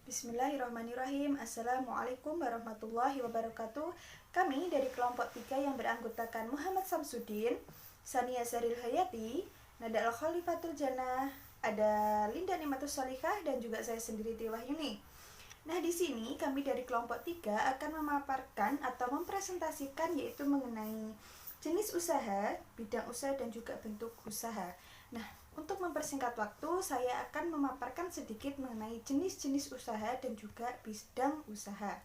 Bismillahirrahmanirrahim. Assalamualaikum warahmatullahi wabarakatuh. Kami dari kelompok 3 yang beranggotakan Muhammad Samsudin, Sania Saril Hayati, Nada Al-Khalifatul Jannah, ada Linda Nimatus Salihah, dan juga saya sendiri Tiwahyuni. Nah, di sini kami dari kelompok 3 akan memaparkan atau mempresentasikan yaitu mengenai jenis usaha, bidang usaha, dan juga bentuk usaha. Nah, untuk mempersingkat waktu, saya akan memaparkan sedikit mengenai jenis-jenis usaha dan juga bidang usaha.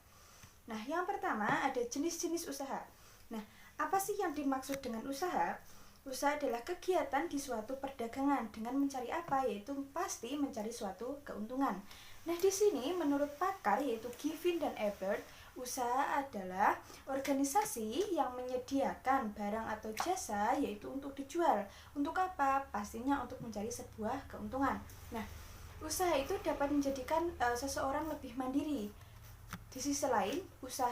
Nah, yang pertama ada jenis-jenis usaha. Nah, apa sih yang dimaksud dengan usaha? Usaha adalah kegiatan di suatu perdagangan dengan mencari apa? Yaitu pasti mencari suatu keuntungan. Nah, di sini menurut pakar yaitu Given dan Ebert, usaha adalah organisasi yang menyediakan barang atau jasa yaitu untuk dijual. Untuk apa? Pastinya untuk mencari sebuah keuntungan. Nah, usaha itu dapat menjadikan seseorang lebih mandiri. Di sisi lain, usaha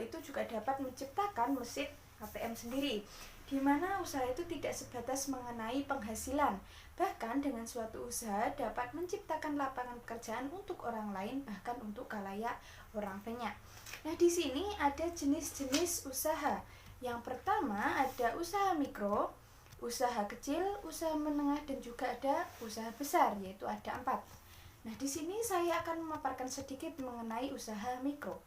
itu juga dapat menciptakan mesin ATM sendiri, di mana usaha itu tidak sebatas mengenai penghasilan. Bahkan dengan suatu usaha dapat menciptakan lapangan pekerjaan untuk orang lain, bahkan untuk khalayak orang banyak. Nah, di sini ada jenis-jenis usaha. Yang pertama ada usaha mikro, usaha kecil, usaha menengah, dan juga ada usaha besar, yaitu ada 4. Nah, di sini saya akan memaparkan sedikit mengenai usaha mikro.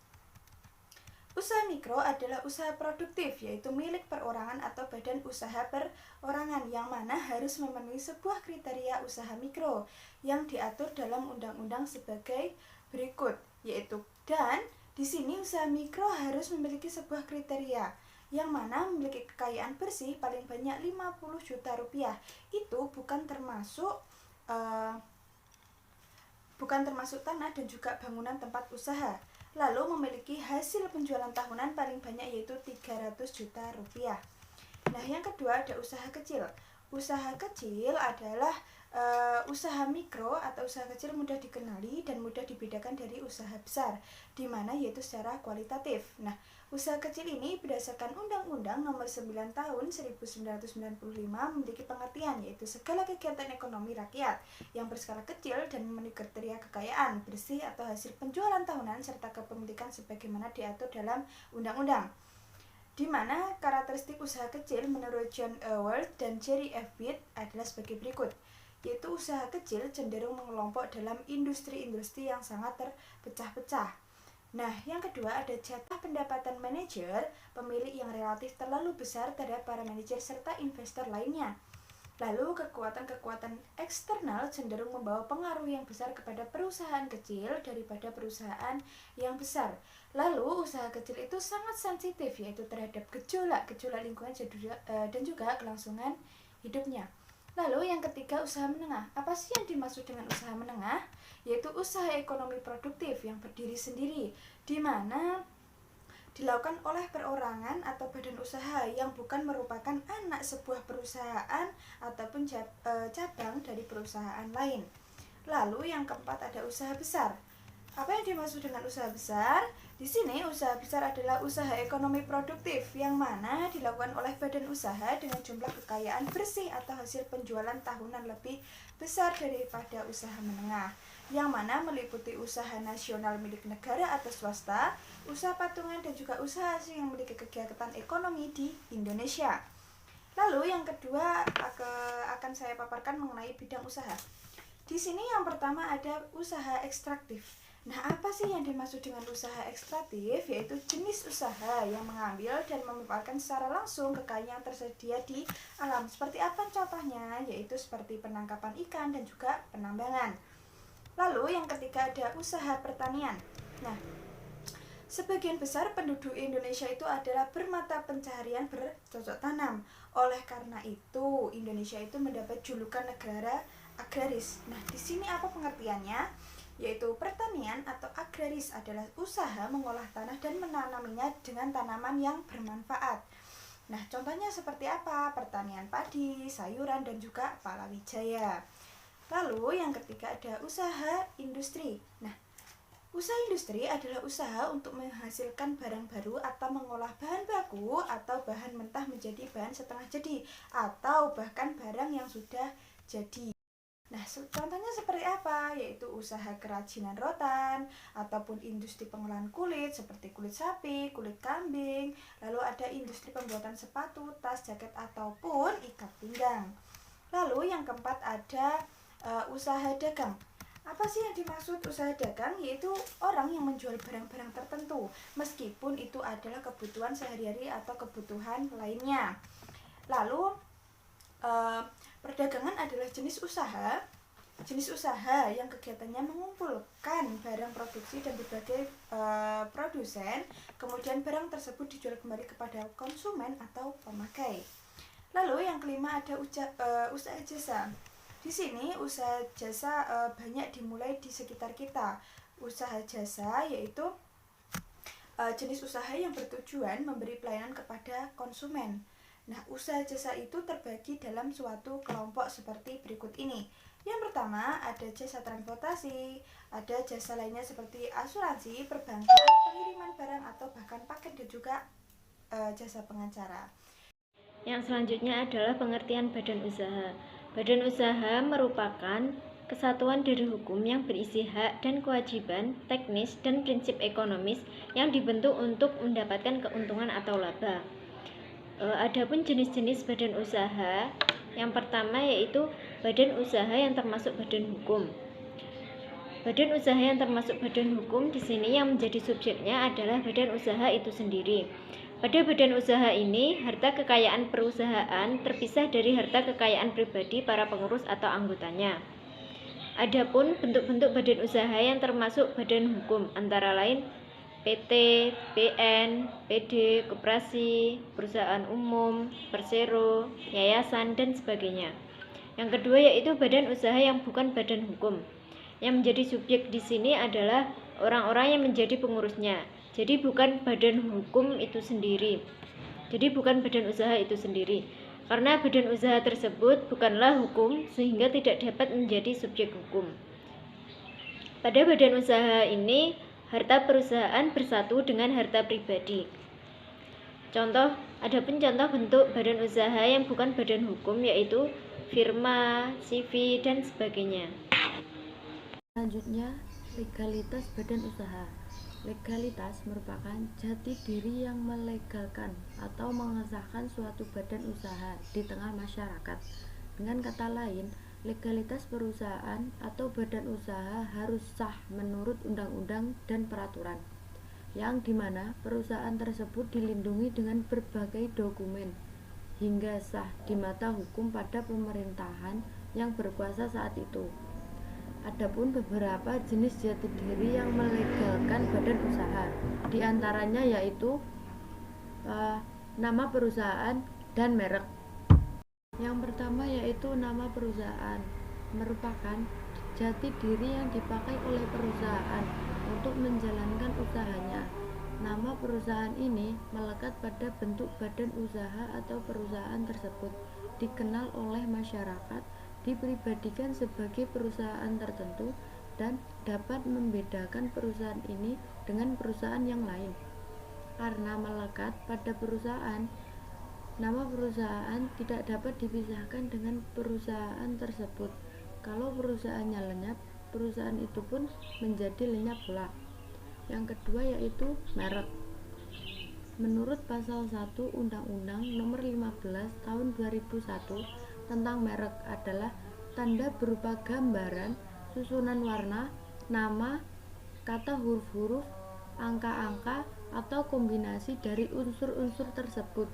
Usaha mikro adalah usaha produktif, yaitu milik perorangan atau badan usaha perorangan, yang mana harus memenuhi sebuah kriteria usaha mikro yang diatur dalam undang-undang sebagai berikut, yaitu dan di sini usaha mikro harus memiliki sebuah kriteria yang mana memiliki kekayaan bersih paling banyak 50 juta rupiah. Itu bukan termasuk tanah dan juga bangunan tempat usaha. Lalu memiliki hasil penjualan tahunan paling banyak yaitu 300 juta rupiah. Nah, yang kedua ada usaha kecil. Usaha kecil adalah usaha mikro atau usaha kecil mudah dikenali dan mudah dibedakan dari usaha besar, di mana yaitu secara kualitatif. Nah, usaha kecil ini berdasarkan Undang-Undang Nomor 9 Tahun 1995 memiliki pengertian yaitu segala kegiatan ekonomi rakyat yang berskala kecil dan memenuhi kriteria kekayaan bersih atau hasil penjualan tahunan serta kepemilikan sebagaimana diatur dalam undang-undang. Di mana karakteristik usaha kecil menurut John Award dan Jerry F. Witt adalah sebagai berikut, yaitu usaha kecil cenderung mengelompok dalam industri-industri yang sangat terpecah-pecah. Nah, yang kedua ada jatah pendapatan manajer, pemilik yang relatif terlalu besar terhadap para manajer serta investor lainnya. Lalu kekuatan-kekuatan eksternal cenderung membawa pengaruh yang besar kepada perusahaan kecil daripada perusahaan yang besar. Lalu usaha kecil itu sangat sensitif yaitu terhadap gejolak lingkungan dan juga kelangsungan hidupnya. Lalu yang ketiga usaha menengah. Apa sih yang dimaksud dengan usaha menengah? Yaitu usaha ekonomi produktif yang berdiri sendiri, di mana dilakukan oleh perorangan atau badan usaha yang bukan merupakan anak sebuah perusahaan ataupun cabang dari perusahaan lain. Lalu yang keempat ada usaha besar. Apa yang dimaksud dengan usaha besar? Di sini usaha besar adalah usaha ekonomi produktif yang mana dilakukan oleh badan usaha dengan jumlah kekayaan bersih atau hasil penjualan tahunan lebih besar daripada usaha menengah, yang mana meliputi usaha nasional milik negara atau swasta, usaha patungan, dan juga usaha asing yang memiliki kegiatan ekonomi di Indonesia. Lalu yang kedua akan saya paparkan mengenai bidang usaha. Di sini yang pertama ada usaha ekstraktif. Nah, apa sih yang dimaksud dengan usaha ekstraktif? Yaitu jenis usaha yang mengambil dan memanfaatkan secara langsung kekayaan yang tersedia di alam. Seperti apa contohnya? Yaitu seperti penangkapan ikan dan juga penambangan. Lalu yang ketiga ada usaha pertanian. Nah, sebagian besar penduduk Indonesia itu adalah bermata pencaharian bercocok tanam. Oleh karena itu, Indonesia itu mendapat julukan negara agraris. Nah, di sini apa pengertiannya? Yaitu pertanian atau agraris adalah usaha mengolah tanah dan menanaminya dengan tanaman yang bermanfaat. Nah, contohnya seperti apa? Pertanian padi, sayuran, dan juga palawija. Lalu yang ketiga ada usaha industri. Nah, usaha industri adalah usaha untuk menghasilkan barang baru atau mengolah bahan baku atau bahan mentah menjadi bahan setengah jadi atau bahkan barang yang sudah jadi. Nah, contohnya seperti apa? Yaitu usaha kerajinan rotan, ataupun industri pengolahan kulit seperti kulit sapi, kulit kambing, lalu ada industri pembuatan sepatu, tas, jaket, ataupun ikat pinggang. Lalu yang keempat ada usaha dagang. Apa sih yang dimaksud usaha dagang? Yaitu orang yang menjual barang-barang tertentu, meskipun itu adalah kebutuhan sehari-hari atau kebutuhan lainnya. Lalu perdagangan adalah jenis usaha yang kegiatannya mengumpulkan barang produksi dan berbagai produsen, kemudian barang tersebut dijual kembali kepada konsumen atau pemakai. Lalu yang kelima ada usaha jasa. Di sini usaha jasa banyak dimulai di sekitar kita. Usaha jasa yaitu jenis usaha yang bertujuan memberi pelayanan kepada konsumen. Nah, usaha jasa itu terbagi dalam suatu kelompok seperti berikut ini. Yang pertama ada jasa transportasi, ada jasa lainnya seperti asuransi, perbankan, pengiriman barang atau bahkan paket, dan juga jasa pengacara. Yang selanjutnya adalah pengertian badan usaha. Badan usaha merupakan kesatuan dari hukum yang berisi hak dan kewajiban teknis dan prinsip ekonomis yang dibentuk untuk mendapatkan keuntungan atau laba. Adapun jenis-jenis badan usaha, yang pertama yaitu badan usaha yang termasuk badan hukum. Badan usaha yang termasuk badan hukum di sini yang menjadi subjeknya adalah badan usaha itu sendiri. Pada badan usaha ini, harta kekayaan perusahaan terpisah dari harta kekayaan pribadi para pengurus atau anggotanya. Adapun bentuk-bentuk badan usaha yang termasuk badan hukum antara lain PT, PN, PD, koperasi, perusahaan umum, persero, yayasan, dan sebagainya. Yang kedua yaitu badan usaha yang bukan badan hukum. Yang menjadi subjek di sini adalah orang-orang yang menjadi pengurusnya. Jadi bukan badan hukum itu sendiri. Jadi bukan badan usaha itu sendiri. Karena badan usaha tersebut bukanlah hukum sehingga tidak dapat menjadi subjek hukum. Pada badan usaha ini, harta perusahaan bersatu dengan harta pribadi. Adapun contoh bentuk badan usaha yang bukan badan hukum yaitu firma, CV, dan sebagainya. Selanjutnya, legalitas badan usaha. Legalitas merupakan jati diri yang melegalkan atau mengesahkan suatu badan usaha di tengah masyarakat. Dengan kata lain, legalitas perusahaan atau badan usaha harus sah menurut undang-undang dan peraturan, yang dimana perusahaan tersebut dilindungi dengan berbagai dokumen hingga sah di mata hukum pada pemerintahan yang berkuasa saat itu. Adapun beberapa jenis jati diri yang melegalkan badan usaha, diantaranya yaitu nama perusahaan dan merek. Yang pertama yaitu nama perusahaan, merupakan jati diri yang dipakai oleh perusahaan untuk menjalankan usahanya. Nama perusahaan ini melekat pada bentuk badan usaha atau perusahaan tersebut, dikenal oleh masyarakat, dipribadikan sebagai perusahaan tertentu, dan dapat membedakan perusahaan ini dengan perusahaan yang lain. Karena melekat pada perusahaan, nama perusahaan tidak dapat dipisahkan dengan perusahaan tersebut. Kalau perusahaannya lenyap, perusahaan itu pun menjadi lenyap pula. Yang kedua yaitu merek. Menurut pasal 1 Undang-Undang Nomor 15 Tahun 2001 tentang merek adalah tanda berupa gambaran, susunan warna, nama, kata huruf-huruf, angka-angka, atau kombinasi dari unsur-unsur tersebut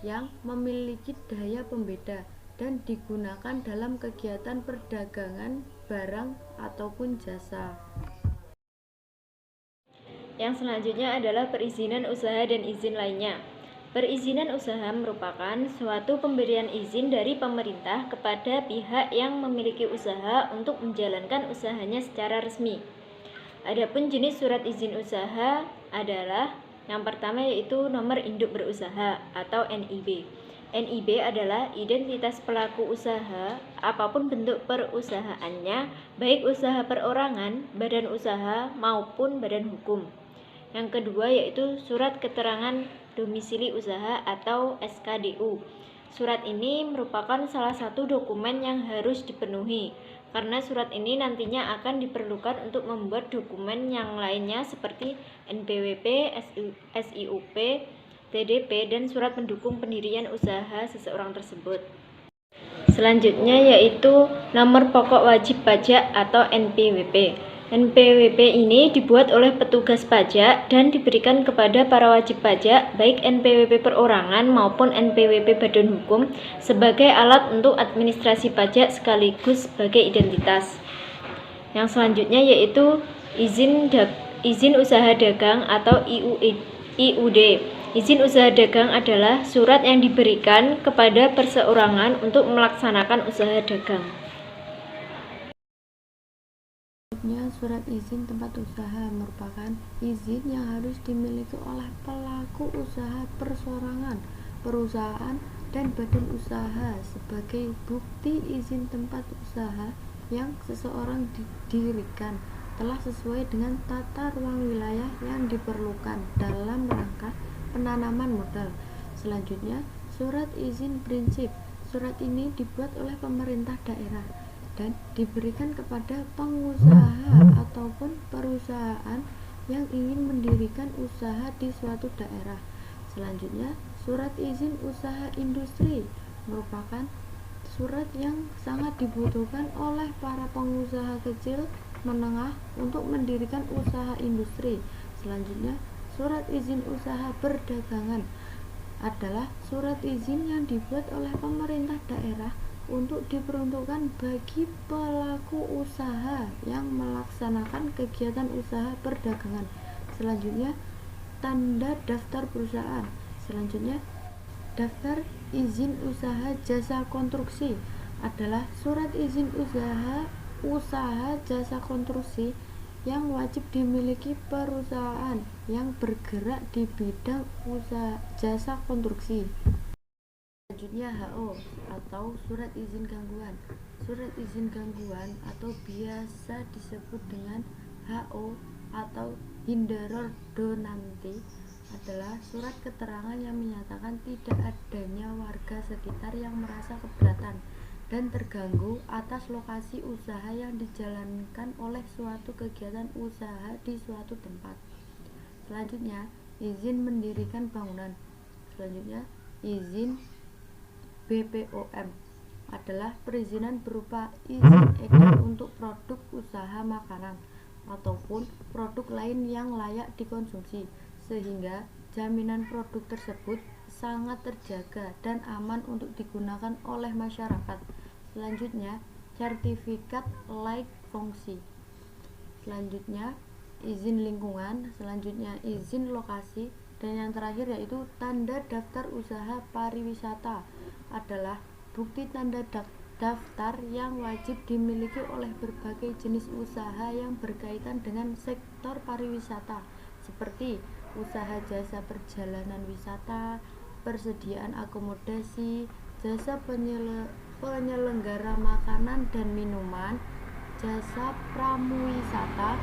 yang memiliki daya pembeda dan digunakan dalam kegiatan perdagangan barang ataupun jasa. Yang selanjutnya adalah perizinan usaha dan izin lainnya. Perizinan usaha merupakan suatu pemberian izin dari pemerintah kepada pihak yang memiliki usaha untuk menjalankan usahanya secara resmi. Adapun jenis surat izin usaha adalah yang pertama yaitu nomor induk berusaha atau NIB. NIB adalah identitas pelaku usaha apapun bentuk perusahaannya, baik usaha perorangan, badan usaha maupun badan hukum. Yang kedua yaitu surat keterangan domisili usaha atau SKDU. Surat ini merupakan salah satu dokumen yang harus dipenuhi. karena surat ini nantinya akan diperlukan untuk membuat dokumen yang lainnya seperti NPWP, SIUP, TDP, dan surat pendukung pendirian usaha seseorang tersebut. Selanjutnya yaitu nomor pokok wajib pajak atau NPWP. NPWP ini dibuat oleh petugas pajak dan diberikan kepada para wajib pajak baik NPWP perorangan maupun NPWP badan hukum sebagai alat untuk administrasi pajak sekaligus sebagai identitas. Yang selanjutnya yaitu izin usaha dagang atau IUD. Izin usaha dagang adalah surat yang diberikan kepada perseorangan untuk melaksanakan usaha dagang. Surat izin tempat usaha merupakan izin yang harus dimiliki oleh pelaku usaha perseorangan, perusahaan, dan badan usaha sebagai bukti izin tempat usaha yang seseorang didirikan telah sesuai dengan tata ruang wilayah yang diperlukan dalam rangka penanaman modal. Selanjutnya, surat izin prinsip. Surat ini dibuat oleh pemerintah daerah dan diberikan kepada pengusaha ataupun perusahaan yang ingin mendirikan usaha di suatu daerah. Selanjutnya, surat izin usaha industri merupakan surat yang sangat dibutuhkan oleh para pengusaha kecil menengah untuk mendirikan usaha industri. Selanjutnya, surat izin usaha perdagangan adalah surat izin yang dibuat oleh pemerintah daerah untuk diperuntukkan bagi pelaku usaha yang melaksanakan kegiatan usaha perdagangan. Selanjutnya, tanda daftar perusahaan. Selanjutnya, daftar izin usaha jasa konstruksi adalah surat izin usaha jasa konstruksi yang wajib dimiliki perusahaan yang bergerak di bidang usaha jasa konstruksi. Selanjutnya HO atau surat izin gangguan. Surat izin gangguan atau biasa disebut dengan HO atau Hinderor Donanti adalah surat keterangan yang menyatakan tidak adanya warga sekitar yang merasa keberatan dan terganggu atas lokasi usaha yang dijalankan oleh suatu kegiatan usaha di suatu tempat. Selanjutnya, izin mendirikan bangunan. Selanjutnya, izin BPOM adalah perizinan berupa izin edar untuk produk usaha makanan ataupun produk lain yang layak dikonsumsi sehingga jaminan produk tersebut sangat terjaga dan aman untuk digunakan oleh masyarakat. Selanjutnya, sertifikat layak fungsi. Selanjutnya, izin lingkungan. Selanjutnya, izin lokasi. Dan yang terakhir yaitu tanda daftar usaha pariwisata adalah bukti tanda daftar yang wajib dimiliki oleh berbagai jenis usaha yang berkaitan dengan sektor pariwisata seperti usaha jasa perjalanan wisata, persediaan akomodasi, jasa penyelenggara makanan dan minuman, jasa pramuwisata,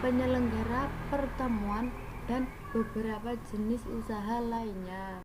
penyelenggara pertemuan, dan beberapa jenis usaha lainnya.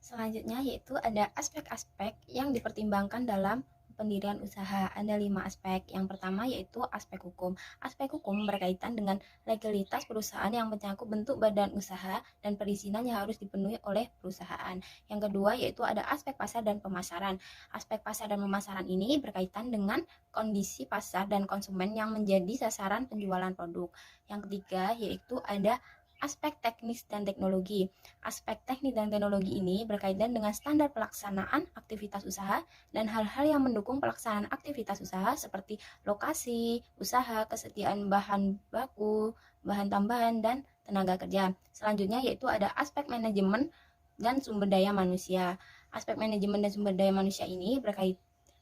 Selanjutnya yaitu ada aspek-aspek yang dipertimbangkan dalam pendirian usaha. Ada 5 aspek. Yang pertama yaitu aspek hukum. Aspek hukum berkaitan dengan legalitas perusahaan yang mencakup bentuk badan usaha dan perizinan yang harus dipenuhi oleh perusahaan. Yang kedua yaitu ada aspek pasar dan pemasaran. Aspek pasar dan pemasaran ini berkaitan dengan kondisi pasar dan konsumen yang menjadi sasaran penjualan produk. Yang ketiga yaitu ada aspek teknis dan teknologi. Aspek teknis dan teknologi ini berkaitan dengan standar pelaksanaan aktivitas usaha dan hal-hal yang mendukung pelaksanaan aktivitas usaha seperti lokasi, usaha, kesediaan bahan baku, bahan tambahan, dan tenaga kerja. Selanjutnya yaitu ada aspek manajemen dan sumber daya manusia. Aspek manajemen dan sumber daya manusia ini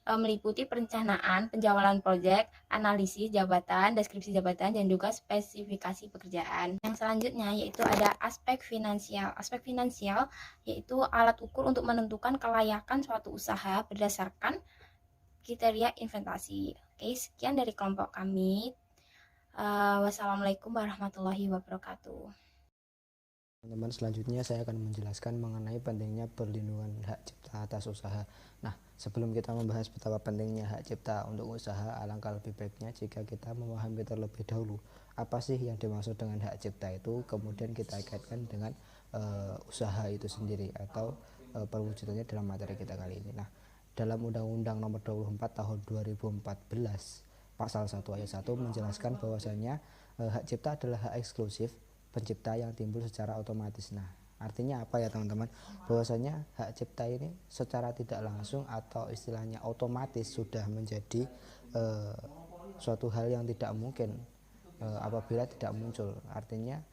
meliputi perencanaan, penjawalan proyek, analisis jabatan, deskripsi jabatan, dan juga spesifikasi pekerjaan. Yang selanjutnya yaitu ada aspek finansial. Aspek finansial yaitu alat ukur untuk menentukan kelayakan suatu usaha berdasarkan kriteria investasi. Oke, sekian dari kelompok kami. Wassalamualaikum warahmatullahi wabarakatuh. Teman-teman, selanjutnya saya akan menjelaskan mengenai pentingnya perlindungan hak cipta atas usaha. Nah, sebelum kita membahas betapa pentingnya hak cipta untuk usaha, alangkah lebih baiknya jika kita memahami terlebih dahulu apa sih yang dimaksud dengan hak cipta itu, kemudian kita kaitkan dengan usaha itu sendiri atau perwujudannya dalam materi kita kali ini. Nah, dalam Undang-Undang Nomor 24 Tahun 2014 Pasal 1 Ayat 1 menjelaskan bahwasanya hak cipta adalah hak eksklusif pencipta yang timbul secara otomatis. Nah, artinya apa ya teman-teman? Bahwasanya hak cipta ini secara tidak langsung atau istilahnya otomatis sudah menjadi suatu hal yang tidak mungkin apabila tidak muncul. Artinya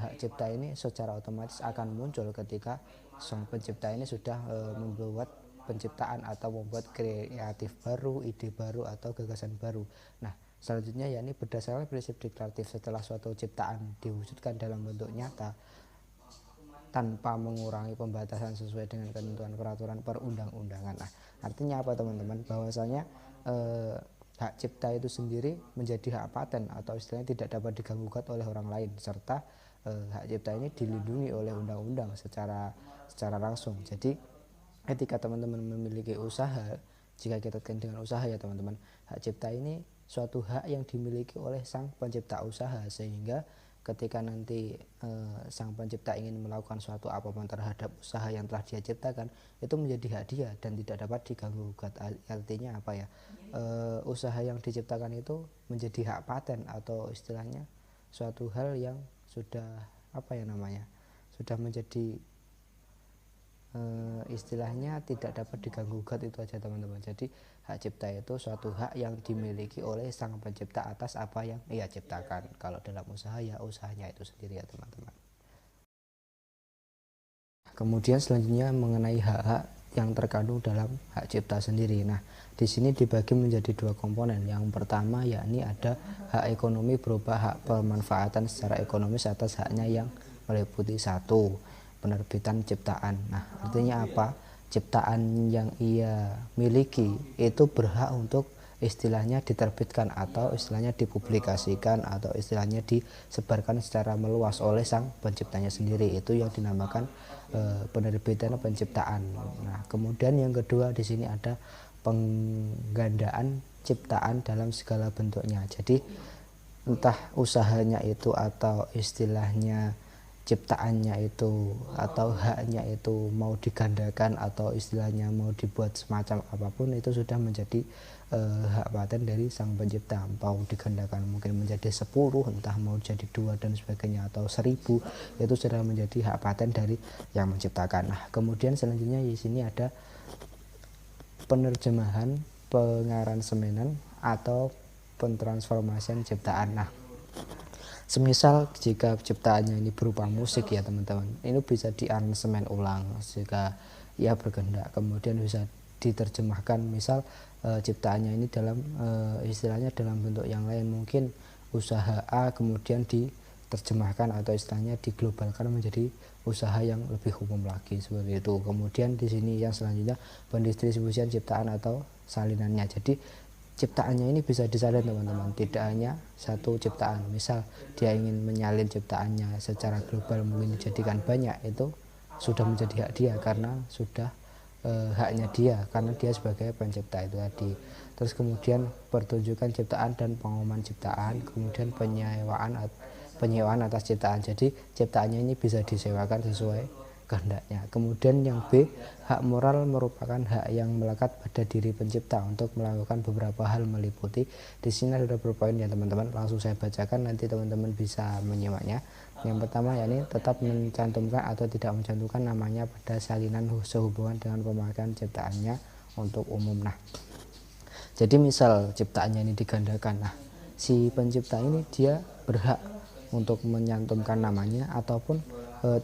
hak cipta ini secara otomatis akan muncul ketika sang pencipta ini sudah membuat penciptaan atau membuat kreatif baru, ide baru atau gagasan baru. Nah, selanjutnya yakni berdasarkan prinsip deklaratif, setelah suatu ciptaan diwujudkan dalam bentuk nyata tanpa mengurangi pembatasan sesuai dengan ketentuan peraturan perundang-undangan. Nah, artinya apa teman-teman? Bahwasanya hak cipta itu sendiri menjadi hak paten atau istilahnya tidak dapat diganggu-gugat oleh orang lain, serta hak cipta ini dilindungi oleh undang-undang secara langsung. Jadi ketika teman-teman memiliki usaha, jika kita kaitkan dengan usaha ya teman-teman, hak cipta ini suatu hak yang dimiliki oleh sang pencipta usaha, sehingga ketika nanti sang pencipta ingin melakukan suatu apapun terhadap usaha yang telah dia ciptakan, itu menjadi hak dia dan tidak dapat diganggu gugat. Artinya apa ya, usaha yang diciptakan itu menjadi hak paten atau istilahnya suatu hal yang sudah apa ya namanya, sudah menjadi istilahnya tidak dapat diganggu gugat. Itu aja teman-teman. Jadi hak cipta itu suatu hak yang dimiliki oleh sang pencipta atas apa yang ia ciptakan. Kalau dalam usaha ya usahanya itu sendiri ya teman-teman. Kemudian selanjutnya mengenai hak-hak yang terkandung dalam hak cipta sendiri. Nah, di sini dibagi menjadi dua komponen. Yang pertama yakni ada hak ekonomi berupa hak pemanfaatan secara ekonomis atas haknya yang meliputi satu, penerbitan ciptaan. Nah, artinya apa? Ciptaan yang ia miliki itu berhak untuk istilahnya diterbitkan atau istilahnya dipublikasikan atau istilahnya disebarkan secara meluas oleh sang penciptanya sendiri. Itu yang dinamakan penerbitan penciptaan. Nah, kemudian yang kedua di sini ada penggandaan ciptaan dalam segala bentuknya. Jadi entah usahanya itu atau istilahnya ciptaannya itu atau haknya itu mau digandakan atau istilahnya mau dibuat semacam apapun, itu sudah menjadi hak paten dari sang pencipta. Mau digandakan mungkin menjadi 10, entah mau jadi 2 dan sebagainya atau 1000, itu sudah menjadi hak paten dari yang menciptakan. Nah, kemudian selanjutnya di sini ada penerjemahan, pengaransemenan atau pentransformasian ciptaan. Nah, semisal jika ciptaannya ini berupa musik ya teman-teman, ini bisa diaransemen ulang jika ia berkehendak, kemudian bisa diterjemahkan. Misal ciptaannya ini dalam istilahnya dalam bentuk yang lain, mungkin usaha A kemudian diterjemahkan atau istilahnya diglobalkan menjadi usaha yang lebih umum lagi, seperti itu. Kemudian di sini yang selanjutnya pendistribusian ciptaan atau salinannya. Jadi ciptaannya ini bisa disalin teman-teman, tidak hanya satu ciptaan. Misal dia ingin menyalin ciptaannya secara global, mungkin dijadikan banyak, itu sudah menjadi hak dia karena sudah haknya dia karena dia sebagai pencipta itu tadi. Terus kemudian pertunjukan ciptaan dan pengumuman ciptaan, kemudian penyewaan atas ciptaan. Jadi ciptaannya ini bisa disewakan sesuai kehendaknya. Kemudian yang B, hak moral merupakan hak yang melekat pada diri pencipta untuk melakukan beberapa hal, meliputi di sini ada beberapa poin ya teman-teman, langsung saya bacakan, nanti teman-teman bisa menyimaknya. Yang pertama yakni tetap mencantumkan atau tidak mencantumkan namanya pada salinan sehubungan dengan pemakaian ciptaannya untuk umum. Nah, jadi misal ciptaannya ini digandakan, nah si pencipta ini dia berhak untuk menyantumkan namanya ataupun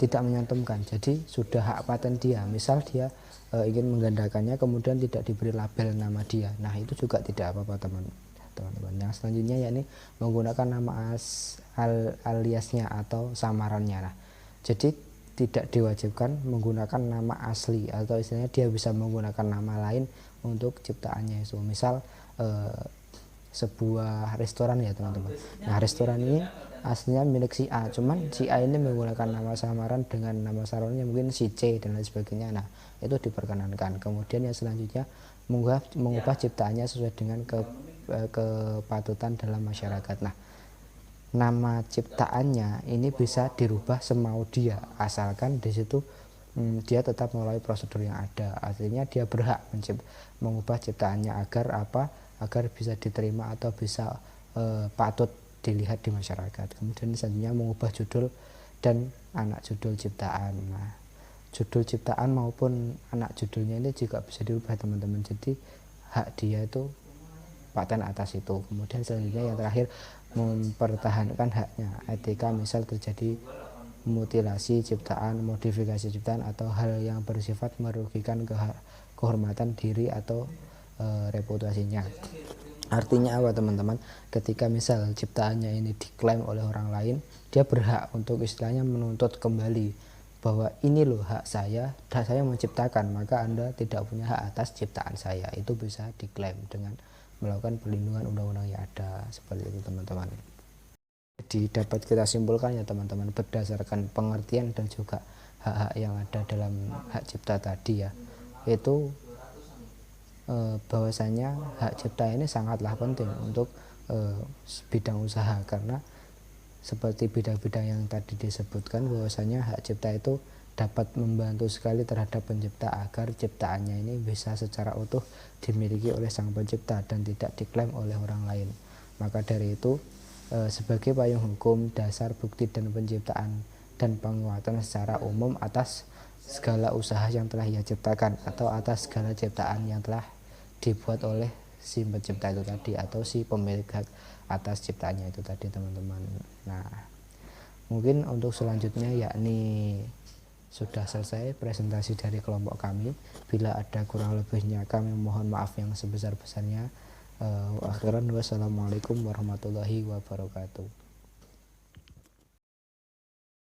tidak menyantumkan. Jadi sudah hak paten dia. Misal dia ingin menggandakannya kemudian tidak diberi label nama dia, nah itu juga tidak apa-apa teman-teman. Yang selanjutnya yakni menggunakan nama aliasnya atau samarannya. Nah, jadi tidak diwajibkan menggunakan nama asli atau istilahnya dia bisa menggunakan nama lain untuk ciptaannya itu. Misal sebuah restoran ya teman-teman. Nah restoran ini aslinya milik si A, cuman si A ini menggunakan nama samaran dengan nama samarannya mungkin si C dan lain sebagainya. Nah itu diperkenankan. Kemudian yang selanjutnya mengubah ciptaannya sesuai dengan kepatutan dalam masyarakat. Nah nama ciptaannya ini bisa dirubah semau dia, asalkan di situ dia tetap melalui prosedur yang ada. Artinya dia berhak mengubah ciptaannya agar bisa diterima atau bisa patut dilihat di masyarakat. Kemudian selanjutnya mengubah judul dan anak judul ciptaan. Nah judul ciptaan maupun anak judulnya ini juga bisa dirubah teman-teman, jadi hak dia itu paten atas itu. Kemudian selanjutnya yang terakhir mempertahankan haknya etika, misal terjadi mutilasi ciptaan, modifikasi ciptaan atau hal yang bersifat merugikan kehormatan diri atau reputasinya. Artinya apa teman-teman? Ketika misal ciptaannya ini diklaim oleh orang lain, dia berhak untuk istilahnya menuntut kembali bahwa ini loh hak saya menciptakan, maka Anda tidak punya hak atas ciptaan saya. Itu bisa diklaim dengan melakukan perlindungan undang-undang yang ada, seperti itu teman-teman. Jadi dapat kita simpulkan ya teman-teman, berdasarkan pengertian dan juga hak-hak yang ada dalam hak cipta tadi ya, itu bahwasanya hak cipta ini sangatlah penting untuk bidang usaha, karena seperti bidang-bidang yang tadi disebutkan bahwasanya hak cipta itu dapat membantu sekali terhadap pencipta agar ciptaannya ini bisa secara utuh dimiliki oleh sang pencipta dan tidak diklaim oleh orang lain. Maka dari itu sebagai payung hukum, dasar, bukti dan penciptaan dan penguatan secara umum atas segala usaha yang telah ia ciptakan atau atas segala ciptaan yang telah dibuat oleh si pencipta itu tadi atau si pemilik hak atas ciptaannya itu tadi teman-teman. Nah mungkin untuk selanjutnya yakni sudah selesai presentasi dari kelompok kami. Bila ada kurang lebihnya kami mohon maaf yang sebesar-besarnya. Akhiran wassalamualaikum warahmatullahi wabarakatuh.